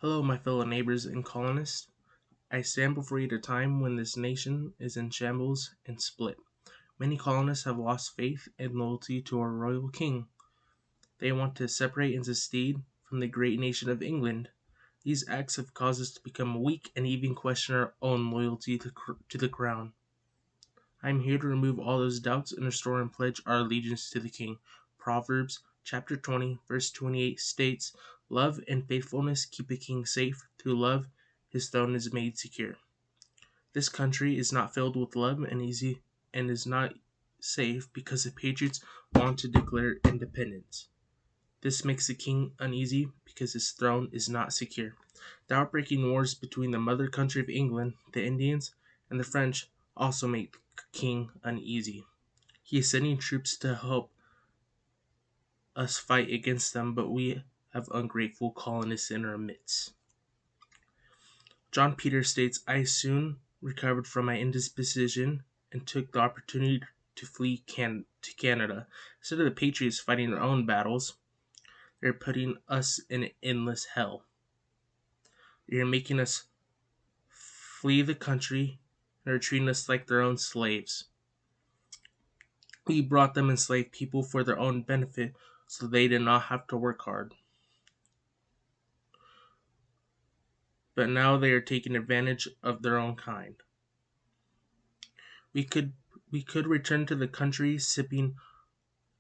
Hello, my fellow neighbors and colonists. I stand before you at a time when this nation is in shambles and split. Many colonists have lost faith and loyalty to our royal king. They want to separate and secede from the great nation of England. These acts have caused us to become weak and even question our own loyalty to the crown. I am here to remove all those doubts and restore and pledge our allegiance to the king. Proverbs chapter 20, verse 28 states, "Love and faithfulness keep a king safe. Through love, his throne is made secure." This country is not filled with love and is not safe because the patriots want to declare independence. This makes the king uneasy because his throne is not secure. The outbreaking wars between the mother country of England, the Indians, and the French also make the king uneasy. He is sending troops to help us fight against them, but we have ungrateful colonists in our midst. John Peters states, "I soon recovered from my indisposition and took the opportunity to flee to Canada. Instead of the patriots fighting their own battles, they're putting us in an endless hell. They're making us flee the country and are treating us like their own slaves. We brought them enslaved people for their own benefit so they did not have to work hard. But now they are taking advantage of their own kind. We could return to the country sipping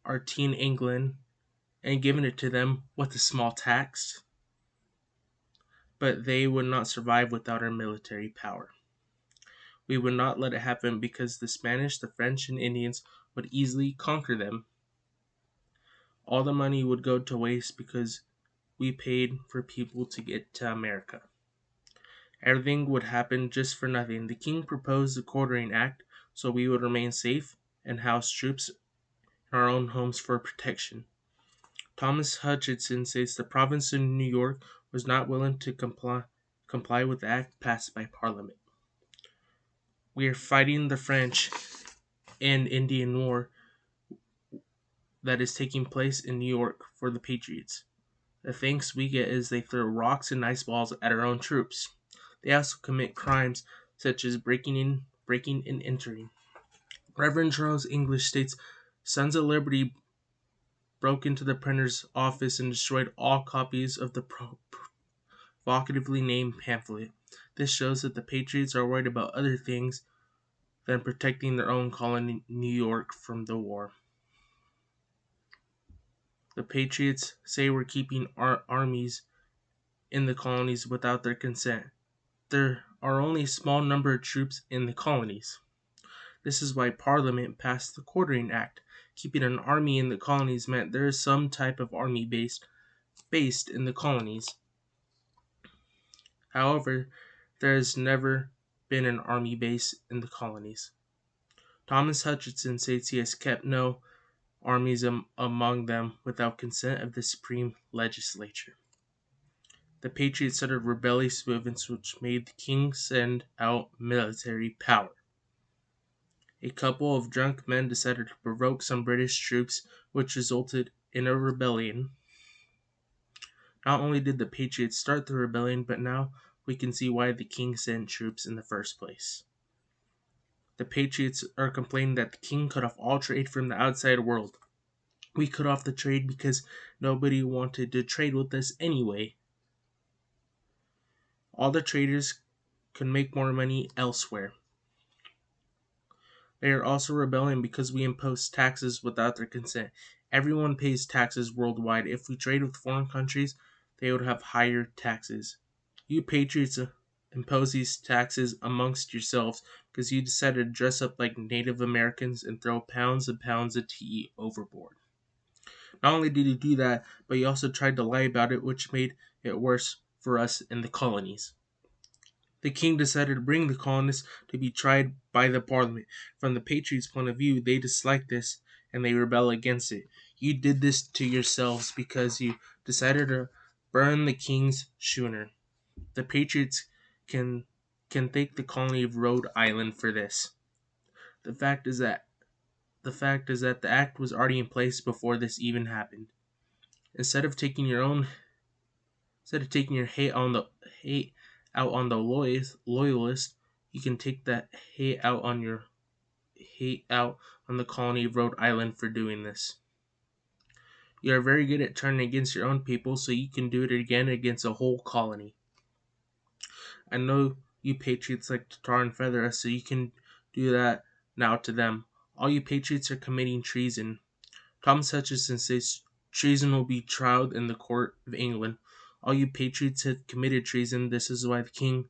our tea in England and giving it to them with a small tax, but they would not survive without our military power. We would not let it happen because the Spanish, the French, and Indians would easily conquer them. All the money would go to waste because we paid for people to get to America. Everything would happen just for nothing. The king proposed the Quartering Act so we would remain safe and house troops in our own homes for protection. Thomas Hutchinson says the province of New York was not willing to comply with the act passed by Parliament. We are fighting the French and Indian War that is taking place in New York for the Patriots. The thanks we get is they throw rocks and ice balls at our own troops. They also commit crimes such as breaking and entering. Reverend Charles English states, "Sons of Liberty broke into the printer's office and destroyed all copies of the provocatively named pamphlet. This shows that the Patriots are worried about other things than protecting their own colony, New York, from the war." The Patriots say we're keeping our armies in the colonies without their consent. There are only a small number of troops in the colonies. This is why Parliament passed the Quartering Act. Keeping an army in the colonies meant there is some type of army based in the colonies. However, there has never been an army base in the colonies. Thomas Hutchinson states he has kept no armies among them without consent of the Supreme Legislature. The Patriots started rebellious movements which made the king send out military power. A couple of drunk men decided to provoke some British troops, which resulted in a rebellion. Not only did the Patriots start the rebellion, but now we can see why the king sent troops in the first place. The Patriots are complaining that the king cut off all trade from the outside world. We cut off the trade because nobody wanted to trade with us anyway. All the traders could make more money elsewhere. They are also rebelling because we impose taxes without their consent. Everyone pays taxes worldwide. If we trade with foreign countries, they would have higher taxes. You patriots impose these taxes amongst yourselves because you decided to dress up like Native Americans and throw pounds and pounds of tea overboard. Not only did you do that, but you also tried to lie about it, which made it worse for us in the colonies. The king decided to bring the colonists to be tried by the parliament. From the patriots' point of view, they dislike this and they rebel against it. You did this to yourselves because you decided to burn the king's schooner. The patriots can thank the colony of Rhode Island for this. The fact is that the act was already in place before this even happened. Instead of taking your own Instead of taking your hate out on the loyalist, you can take that hate out on the colony of Rhode Island for doing this. You are very good at turning against your own people, so you can do it again against a whole colony. I know you patriots like to tar and feather us, so you can do that now to them. All you patriots are committing treason. Thomas Hutchinson says treason will be tried in the court of England. All you patriots have committed treason. This is why the king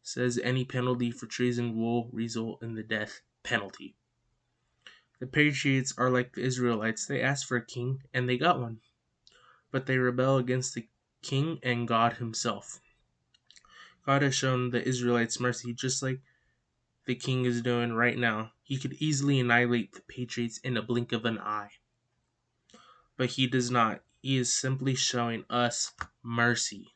says any penalty for treason will result in the death penalty. The patriots are like the Israelites. They asked for a king, and they got one. But they rebel against the king and God himself. God has shown the Israelites mercy just like the king is doing right now. He could easily annihilate the patriots in a blink of an eye. But he does not. He is simply showing us mercy.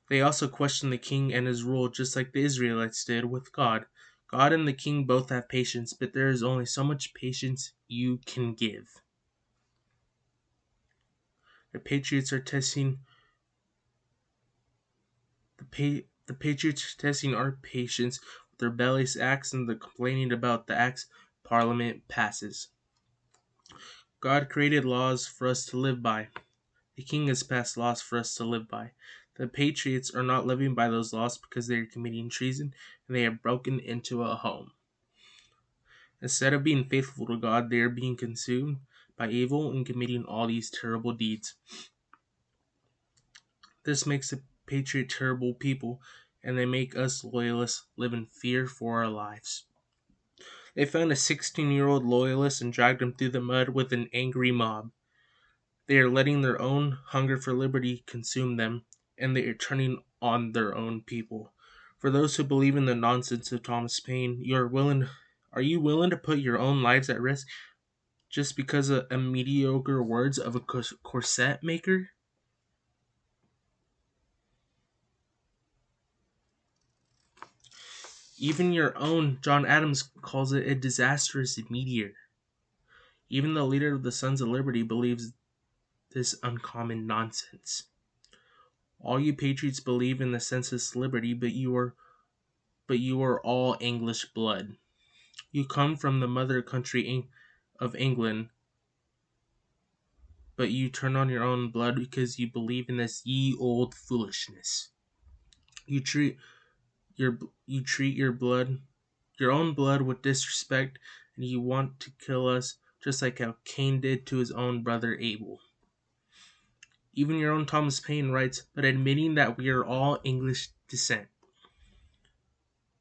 They also question the king and his rule just like the Israelites did with God. God and the king both have patience, but there is only so much patience you can give. The patriots are testing the patriots are testing our patience with their rebellious acts and the complaining about the acts Parliament passes. God created laws for us to live by. The king has passed laws for us to live by. The patriots are not living by those laws because they are committing treason and they have broken into a home. Instead of being faithful to God, they are being consumed by evil and committing all these terrible deeds. This makes the patriot terrible people, and they make us loyalists live in fear for our lives. They found a 16-year-old loyalist and dragged him through the mud with an angry mob. They are letting their own hunger for liberty consume them, and they are turning on their own people. For those who believe in the nonsense of Thomas Paine, are you willing to put your own lives at risk just because of mediocre words of a corset maker? Even your own John Adams calls it a disastrous meteor. Even the leader of the Sons of Liberty believes this uncommon nonsense. All you patriots believe in the census liberty, but you are all English blood. You come from the mother country of England, but you turn on your own blood because you believe in this ye old foolishness. You treat your own blood with disrespect, and you want to kill us just like how Cain did to his own brother Abel. Even your own Thomas Paine writes, but admitting that we are all English descent.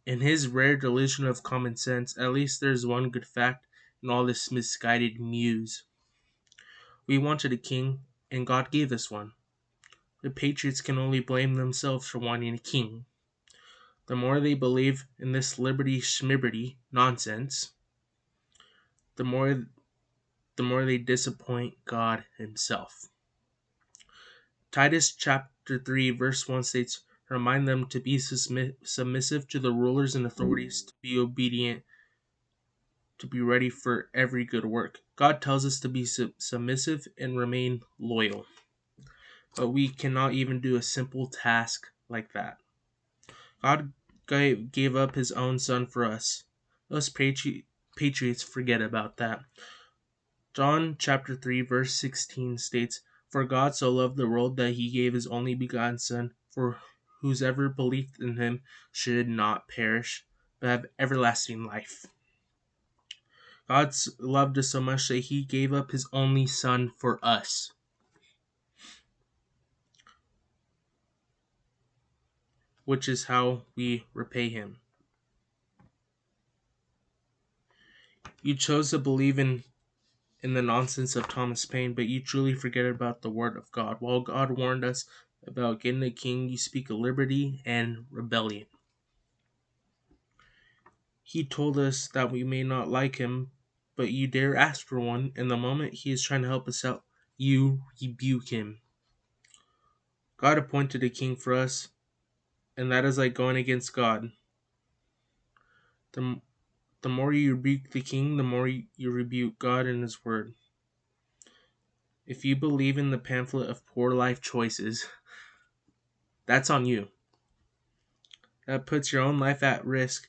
In his rare delusion of common sense, at least there's one good fact in all this misguided muse. We wanted a king, and God gave us one. The patriots can only blame themselves for wanting a king. The more they believe in this liberty schmibberty nonsense, the more they disappoint God himself. Titus chapter 3 verse 1 states, remind them to be submissive to the rulers and authorities, to be obedient, to be ready for every good work. God tells us to be submissive and remain loyal. But we cannot even do a simple task like that. God gave up his own son for us. Us patriots forget about that. John chapter 3 verse 16 states, for God so loved the world that he gave his only begotten Son, for whosoever believed in him should not perish, but have everlasting life. God loved us so much that he gave up his only Son for us. Which is how we repay him. You chose to believe in the nonsense of Thomas Paine, but you truly forget about the word of God. While God warned us about getting a king, you speak of liberty and rebellion. He told us that we may not like him, but you dare ask for one, and the moment he is trying to help us out, you rebuke him. God appointed a king for us, and that is like going against God. The more you rebuke the king, the more you rebuke God and his word. If you believe in the pamphlet of poor life choices, That's on you. That puts your own life at risk.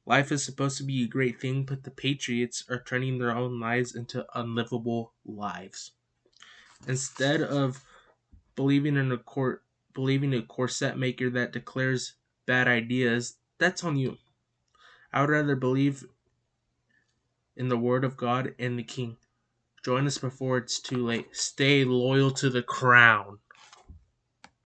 Life is supposed to be a great thing, but the patriots are turning their own lives into unlivable lives. Instead of believing in a corset maker that declares bad ideas, that's on you. I would rather believe in the word of God and the king. Join us before it's too late. Stay loyal to the crown.